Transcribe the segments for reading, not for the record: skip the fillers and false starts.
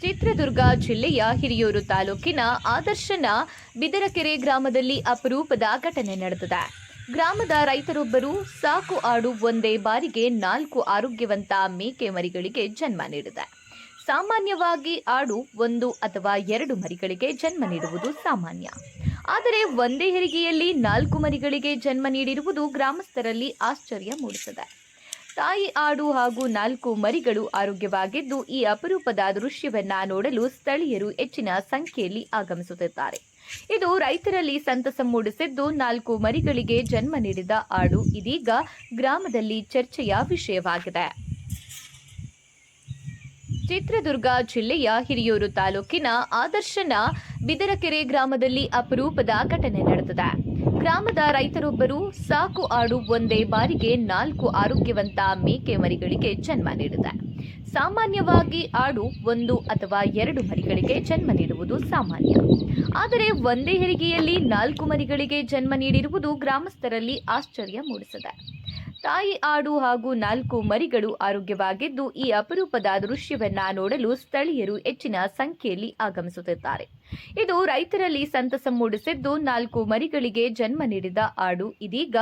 ಚಿತ್ರದುರ್ಗ ಜಿಲ್ಲೆಯ ಹಿರಿಯೂರು ತಾಲೂಕಿನ ಆದರ್ಶನ ಬಿದರಕೆರೆ ಗ್ರಾಮದಲ್ಲಿ ಅಪರೂಪದ ಘಟನೆ ನಡೆದಿದೆ. ಗ್ರಾಮದ ರೈತರೊಬ್ಬರು ಸಾಕು ಆಡು ಒಂದೇ ಬಾರಿಗೆ 4 ಆರೋಗ್ಯವಂತ ಮೇಕೆ ಮರಿಗಳಿಗೆ ಜನ್ಮ ನೀಡಿದೆ. ಸಾಮಾನ್ಯವಾಗಿ ಆಡು 1 ಅಥವಾ 2 ಮರಿಗಳಿಗೆ ಜನ್ಮ ನೀಡುವುದು ಸಾಮಾನ್ಯ. ಆದರೆ ಒಂದೇ ಹೆರಿಗೆಯಲ್ಲಿ 4 ಮರಿಗಳಿಗೆ ಜನ್ಮ ನೀಡಿರುವುದು ಗ್ರಾಮಸ್ಥರಲ್ಲಿ ಆಶ್ಚರ್ಯ ಮೂಡಿಸಿದೆ. ತಾಯಿ ಆಡು ಹಾಗೂ 4 ಮರಿಗಳು ಆರೋಗ್ಯವಾಗಿದ್ದು, ಈ ಅಪರೂಪದ ದೃಶ್ಯವನ್ನ ನೋಡಲು ಸ್ಥಳೀಯರು ಹೆಚ್ಚಿನ ಸಂಖ್ಯೆಯಲ್ಲಿ ಆಗಮಿಸುತ್ತಿದ್ದಾರೆ. ಇದು ರೈತರಲ್ಲಿ ಸಂತಸ ಮೂಡಿಸಿದ್ದು, 4 ಮರಿಗಳಿಗೆ ಜನ್ಮ ನೀಡಿದ ಆಡು ಇದೀಗ ಗ್ರಾಮದಲ್ಲಿ ಚರ್ಚೆಯ ವಿಷಯವಾಗಿದೆ. ಚಿತ್ರದುರ್ಗ ಜಿಲ್ಲೆಯ ಹಿರಿಯೂರು ತಾಲೂಕಿನ ಆದರ್ಶನ ಬಿದರಕೆರೆ ಗ್ರಾಮದಲ್ಲಿ ಅಪರೂಪದ ಘಟನೆ ನಡೆದಿದೆ. ಗ್ರಾಮದ ರೈತರೊಬ್ಬರು ಸಾಕು ಆಡು ಒಂದೇ ಬಾರಿಗೆ 4 ಆರೋಗ್ಯವಂತ ಮೇಕೆ ಮರಿಗಳಿಗೆ ಜನ್ಮ ನೀಡಿದೆ. ಸಾಮಾನ್ಯವಾಗಿ ಆಡು 1 ಅಥವಾ 2 ಮರಿಗಳಿಗೆ ಜನ್ಮ ನೀಡುವುದು ಸಾಮಾನ್ಯ. ಆದರೆ ಒಂದೇ ಹೆರಿಗೆಯಲ್ಲಿ 4 ಮರಿಗಳಿಗೆ ಜನ್ಮ ನೀಡಿರುವುದು ಗ್ರಾಮಸ್ಥರಲ್ಲಿ ಆಶ್ಚರ್ಯ ಮೂಡಿಸಿದೆ. ತಾಯಿ ಆಡು ಹಾಗೂ 4 ಮರಿಗಳು ಆರೋಗ್ಯವಾಗಿದ್ದು, ಈ ಅಪರೂಪದ ದೃಶ್ಯವನ್ನ ನೋಡಲು ಸ್ಥಳೀಯರು ಹೆಚ್ಚಿನ ಸಂಖ್ಯೆಯಲ್ಲಿ ಆಗಮಿಸುತ್ತಿದ್ದಾರೆ. ಇದು ರೈತರಲ್ಲಿ ಸಂತಸ ಮೂಡಿಸಿದ್ದು, 4 ಮರಿಗಳಿಗೆ ಜನ್ಮ ನೀಡಿದ ಆಡು ಇದೀಗ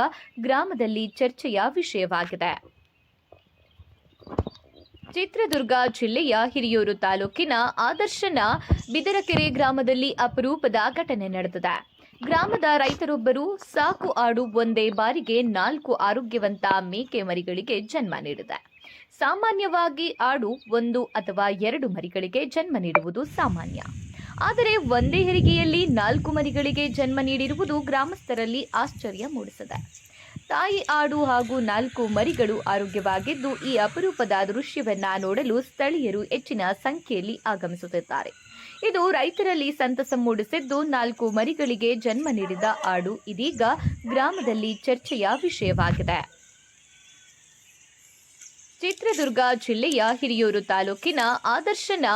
ಗ್ರಾಮದಲ್ಲಿ ಚರ್ಚೆಯ ವಿಷಯವಾಗಿದೆ. ಚಿತ್ರದುರ್ಗ ಜಿಲ್ಲೆಯ ಹಿರಿಯೂರು ತಾಲೂಕಿನ ಆದರ್ಶನ ಬಿದರಕೆರೆ ಗ್ರಾಮದಲ್ಲಿ ಅಪರೂಪದ ಘಟನೆ ನಡೆದಿದೆ. ಗ್ರಾಮದ ರೈತರೊಬ್ಬರು ಸಾಕು ಆಡು ಒಂದೇ ಬಾರಿಗೆ 4 ಆರೋಗ್ಯವಂತ ಮೇಕೆ ಮರಿಗಳಿಗೆ ಜನ್ಮ ನೀಡಿದೆ. ಸಾಮಾನ್ಯವಾಗಿ ಆಡು 1 ಅಥವಾ 2 ಮರಿಗಳಿಗೆ ಜನ್ಮ ನೀಡುವುದು ಸಾಮಾನ್ಯ. ಆದರೆ ಒಂದೇ ಹೆರಿಗೆಯಲ್ಲಿ 4 ಮರಿಗಳಿಗೆ ಜನ್ಮ ನೀಡಿರುವುದು ಗ್ರಾಮಸ್ಥರಲ್ಲಿ ಆಶ್ಚರ್ಯ ಮೂಡಿಸಿದೆ. ತಾಯಿ ಆಡು ಹಾಗೂ 4 ಮರಿಗಳು ಆರೋಗ್ಯವಾಗಿದ್ದು, ಈ ಅಪರೂಪದ ದೃಶ್ಯವನ್ನ ನೋಡಲು ಸ್ಥಳೀಯರು ಹೆಚ್ಚಿನ ಸಂಖ್ಯೆಯಲ್ಲಿ ಆಗಮಿಸುತ್ತಿದ್ದಾರೆ. ಇದು ರೈತರಲ್ಲಿ ಸಂತಸ ಮೂಡಿಸಿದ್ದು, 4 ಮರಿಗಳಿಗೆ ಜನ್ಮ ನೀಡಿದ ಆಡು ಇದೀಗ ಗ್ರಾಮದಲ್ಲಿ ಚರ್ಚೆಯ ವಿಷಯವಾಗಿದೆ. ಚಿತ್ರದುರ್ಗ ಜಿಲ್ಲೆಯ ಹಿರಿಯೂರು ತಾಲೂಕಿನ ಆದರ್ಶನ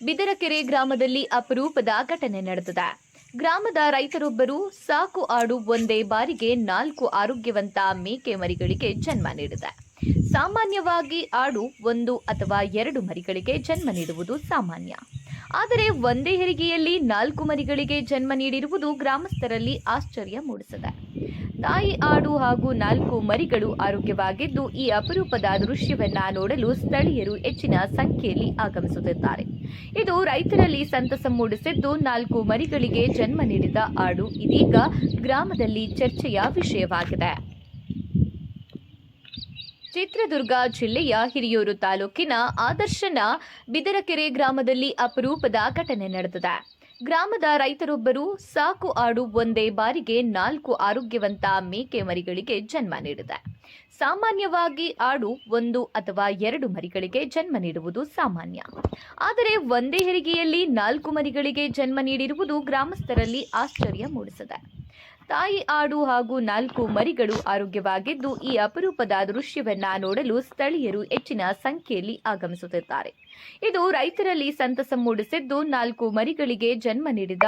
ಬಿದರಕೆರೆ ಗ್ರಾಮದಲ್ಲಿ ಅಪರೂಪದ ಘಟನೆ ನಡೆದಿದೆ. ಗ್ರಾಮದ ರೈತರೊಬ್ಬರು ಸಾಕು ಆಡು ಒಂದೇ ಬಾರಿಗೆ 4 ಆರೋಗ್ಯವಂತ ಮೇಕೆ ಮರಿಗಳಿಗೆ ಜನ್ಮ ನೀಡಿದೆ. ಸಾಮಾನ್ಯವಾಗಿ ಆಡು 1 ಅಥವಾ 2 ಮರಿಗಳಿಗೆ ಜನ್ಮ ನೀಡುವುದು ಸಾಮಾನ್ಯ. ಆದರೆ ಒಂದೇ ಹೆರಿಗೆಯಲ್ಲಿ 4 ಮರಿಗಳಿಗೆ ಜನ್ಮ ನೀಡಿರುವುದು ಗ್ರಾಮಸ್ಥರಲ್ಲಿ ಆಶ್ಚರ್ಯ ಮೂಡಿಸಿದೆ. ತಾಯಿ ಆಡು ಹಾಗೂ 4 ಮರಿಗಳು ಆರೋಗ್ಯವಾಗಿದ್ದು, ಈ ಅಪರೂಪದ ದೃಶ್ಯವನ್ನ ನೋಡಲು ಸ್ಥಳೀಯರು ಹೆಚ್ಚಿನ ಸಂಖ್ಯೆಯಲ್ಲಿ ಆಗಮಿಸುತ್ತಿದ್ದಾರೆ. ಇದು ರೈತರಲ್ಲಿ ಸಂತಸ ಮೂಡಿಸಿದ್ದು, 4 ಮರಿಗಳಿಗೆ ಜನ್ಮ ನೀಡಿದ ಆಡು ಇದೀಗ ಗ್ರಾಮದಲ್ಲಿ ಚರ್ಚೆಯ ವಿಷಯವಾಗಿದೆ. ಚಿತ್ರದುರ್ಗ ಜಿಲ್ಲೆಯ ಹಿರಿಯೂರು ತಾಲೂಕಿನ ಆದರ್ಶನ ಬಿದರಕೆರೆ ಗ್ರಾಮದಲ್ಲಿ ಅಪರೂಪದ ಘಟನೆ ನಡೆದಿದೆ. ಗ್ರಾಮದ ರೈತರೊಬ್ಬರು ಸಾಕು ಆಡು ಒಂದೇ ಬಾರಿಗೆ 4 ಆರೋಗ್ಯವಂತ ಮೇಕೆ ಮರಿಗಳಿಗೆ ಜನ್ಮ ನೀಡಿದೆ. ಸಾಮಾನ್ಯವಾಗಿ ಆಡು 1 ಅಥವಾ 2 ಮರಿಗಳಿಗೆ ಜನ್ಮ ನೀಡುವುದು ಸಾಮಾನ್ಯ. ಆದರೆ ಒಂದೇ ಹೆರಿಗೆಯಲ್ಲಿ 4 ಮರಿಗಳಿಗೆ ಜನ್ಮ ನೀಡಿರುವುದು ಗ್ರಾಮಸ್ಥರಲ್ಲಿ ಆಶ್ಚರ್ಯ ಮೂಡಿಸಿದೆ. ತಾಯಿ ಆಡು ಹಾಗೂ 4 ಮರಿಗಳು ಆರೋಗ್ಯವಾಗಿದ್ದು, ಈ ಅಪರೂಪದ ದೃಶ್ಯವನ್ನ ನೋಡಲು ಸ್ಥಳೀಯರು ಹೆಚ್ಚಿನ ಸಂಖ್ಯೆಯಲ್ಲಿ ಆಗಮಿಸುತ್ತಿದ್ದಾರೆ. ಇದು ರೈತರಲ್ಲಿ ಸಂತಸ ಮೂಡಿಸಿದ್ದು, 4 ಮರಿಗಳಿಗೆ ಜನ್ಮ ನೀಡಿದ